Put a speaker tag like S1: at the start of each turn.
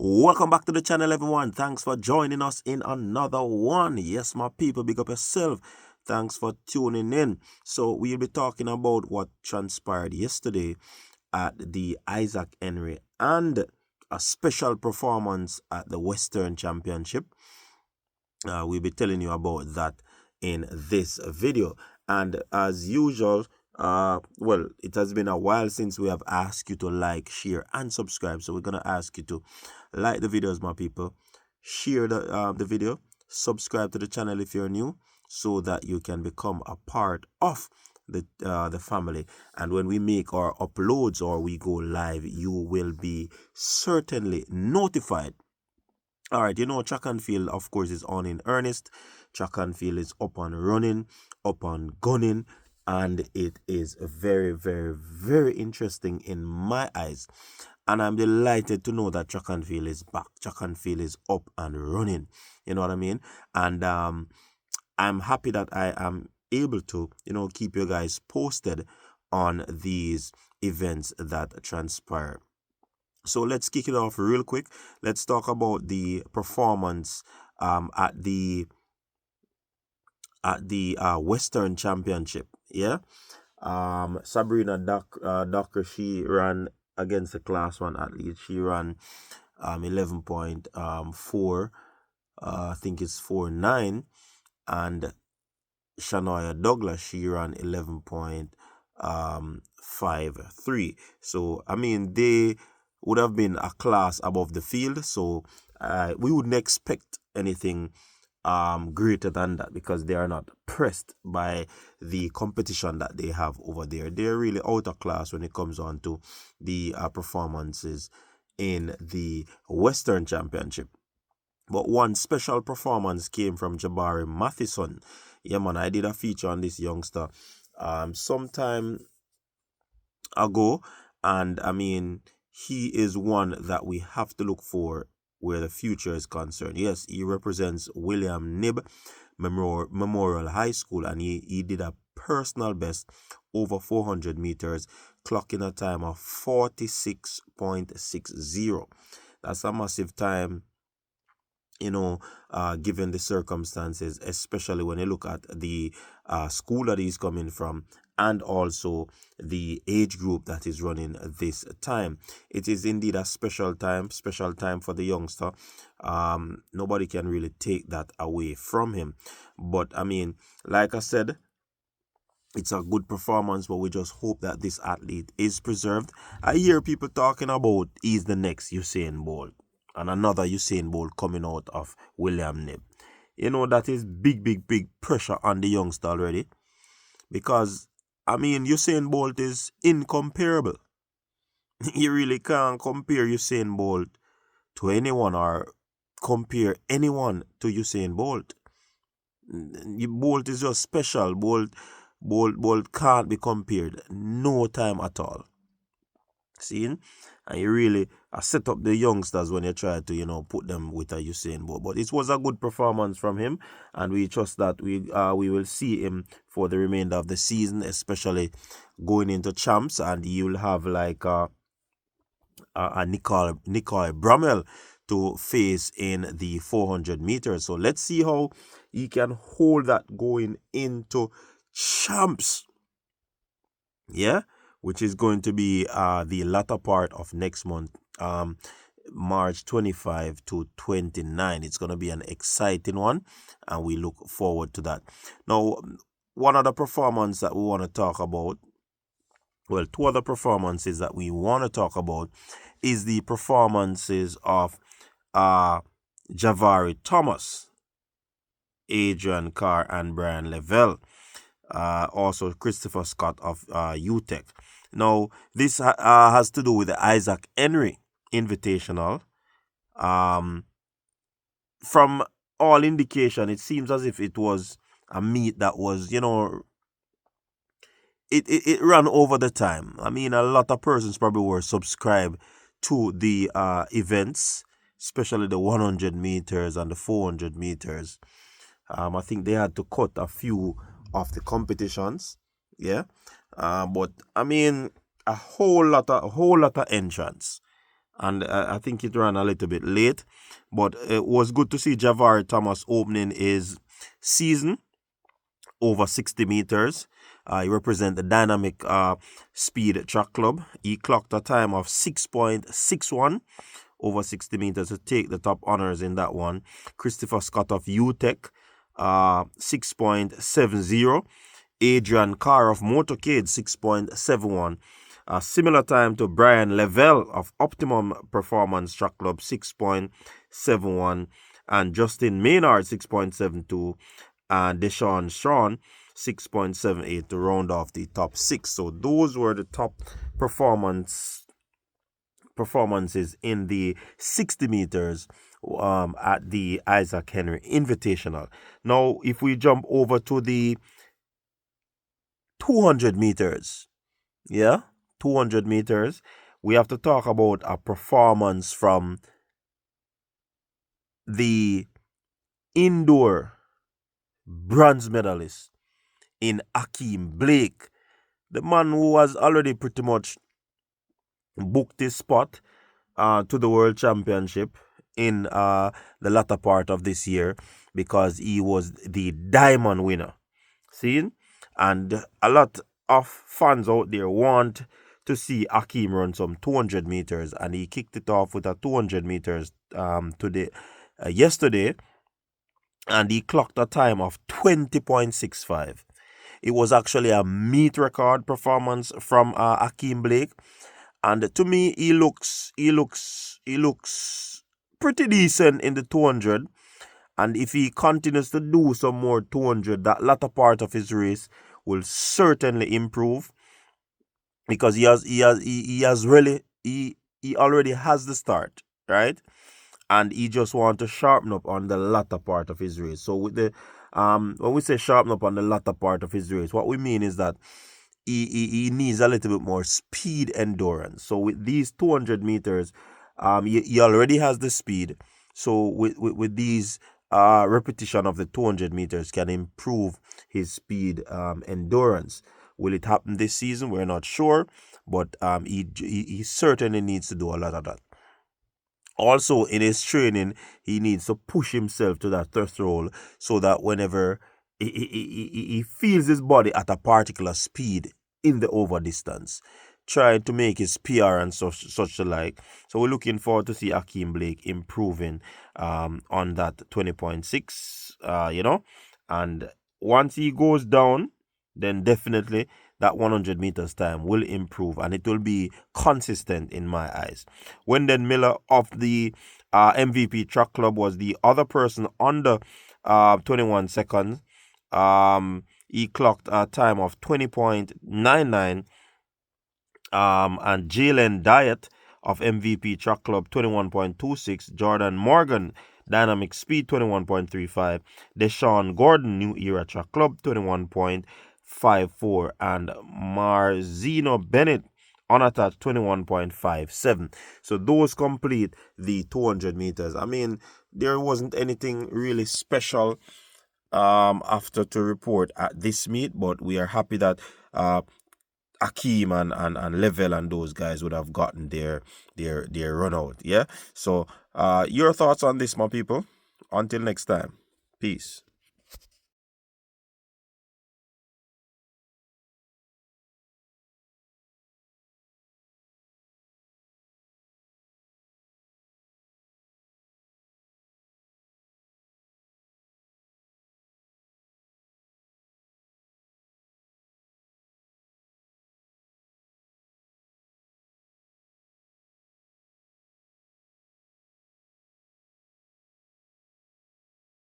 S1: Welcome back to the channel, everyone. Thanks for joining us in another one. Yes, my people, big up yourself. Thanks for tuning in. So we'll be talking about what transpired yesterday at the Isaac Henry and a special performance at the Western Championship. We'll be telling you about that in this video. And as usual, well, it has been a while since we have asked you to like, share, and subscribe. So we're gonna ask you to like the videos, my people, share the video, subscribe to the channel if you're new, so that you can become a part of the family. And when we make our uploads or we go live, you will be certainly notified. All right, track and field, of course, is on in earnest. Track and field is up and running, up and gunning, and it is very, very, very interesting in my eyes. And I'm delighted to know that track and field is back. Track and field is up and running. You know what I mean? And I'm happy that I am able to, keep you guys posted on these events that transpire. So let's kick it off real quick. Let's talk about the performance at the Western Championship. Yeah, Sabrina Docker, she ran against the Class 1 athlete. She ran 11.4. I think it's 4.9, and Shania Douglas, she ran 11.53. So I mean, they would have been a class above the field, so we wouldn't expect anything greater than that, because they are not pressed by the competition that they have over there. They're really out of class when it comes on to the performances in the Western Championship. But one special performance came from Jabari Matheson. Yeah, man, I did a feature on this youngster sometime ago, and I mean, he is one that we have to look for where the future is concerned. Yes, he represents William Knibb Memorial High School, and he did a personal best over 400 meters, clocking a time of 46.60. That's a massive time, given the circumstances, especially when you look at the school that he's coming from, and also the age group that is running this time. It is indeed a special time for the youngster. Nobody can really take that away from him. But I mean, like I said, it's a good performance, but we just hope that this athlete is preserved. I hear people talking about he's the next Usain Bolt, and another Usain Bolt coming out of William Knibb. That is big pressure on the youngster already, because I mean, Usain Bolt is incomparable. You really can't compare Usain Bolt to anyone, or compare anyone to Usain Bolt. Bolt is just special. Bolt can't be compared, no time at all. Seeing? And you really set up the youngsters when you try to, put them with a Usain Bolt. But it was a good performance from him, and we trust that we will see him for the remainder of the season, especially going into champs, and you'll have like a Nicole Brummel to face in the 400 meters. So let's see how he can hold that going into champs. Yeah, which is going to be the latter part of next month, March 25 to 29. It's going to be an exciting one, and we look forward to that. Now, one other performance that we want to talk about, well, two other performances that we want to talk about, is the performances of Javari Thomas, Adrian Carr, and Brian Lavelle. Also Christopher Scott of UTEC. Now, this has to do with the Isaac Henry Invitational. From all indication, it seems as if it was a meet that was, it ran over the time. I mean, a lot of persons probably were subscribed to the events, especially the 100 meters and the 400 meters. I think they had to cut a few of the competitions. Yeah. But I mean, a whole lot of entrants. and I think it ran a little bit late, but it was good to see Javari Thomas opening his season over 60 meters. He represents the Dynamic Speed Track Club. He clocked a time of 6.61 over 60 meters to take the top honors in that one. Christopher Scott of UTEC, 6.70. Adrian Carr of Motorcade, 6.71. A similar time to Brian Lavelle of Optimum Performance Track Club, 6.71. And Justin Maynard, 6.72. And Deshaun Strawn, 6.78 to round off the top 6. So those were the top performances in the 60 meters at the Isaac Henry Invitational. Now, if we jump over to the 200 meters, 200 meters, we have to talk about a performance from the indoor bronze medalist in Ackeem Blake, the man who has already pretty much booked his spot to the World Championship in the latter part of this year, because he was the diamond winner. See? And a lot of fans out there want to see Ackeem run some 200 meters, and he kicked it off with a 200 meters yesterday, and he clocked a time of 20.65. It was actually a meet record performance from Ackeem Blake, and to me, he looks pretty decent in the 200. And if he continues to do some more 200, that latter part of his race will certainly improve, because he already has the start, right? And he just want to sharpen up on the latter part of his race. So with the when we say sharpen up on the latter part of his race, what we mean is that he needs a little bit more speed endurance. So with these 200 meters, he already has the speed. So with these repetition of the 200 meters can improve his speed endurance. Will it happen this season? We're not sure, but he certainly needs to do a lot of that. Also, in his training, he needs to push himself to that threshold, so that whenever he feels his body at a particular speed in the over distance, trying to make his PR and such like. So we're looking forward to see Ackeem Blake improving on that 20.6, and once he goes down, then definitely that 100 meters time will improve, and it will be consistent in my eyes. Wendell Miller of the MVP Track Club was the other person under 21 seconds. He clocked a time of 20.99. And Jalen Diet of MVP Track Club, 21.26. Jordan Morgan, Dynamic Speed, 21.35. Deshaun Gordon, New Era Track Club, 21.54. And Marzino Bennett, unattached, 21.57. So those complete the 200 meters. I mean, there wasn't anything really special after to report at this meet, but we are happy that Ackeem and Level and those guys would have gotten their run out. Yeah. So your thoughts on this, my people? Until next time. Peace.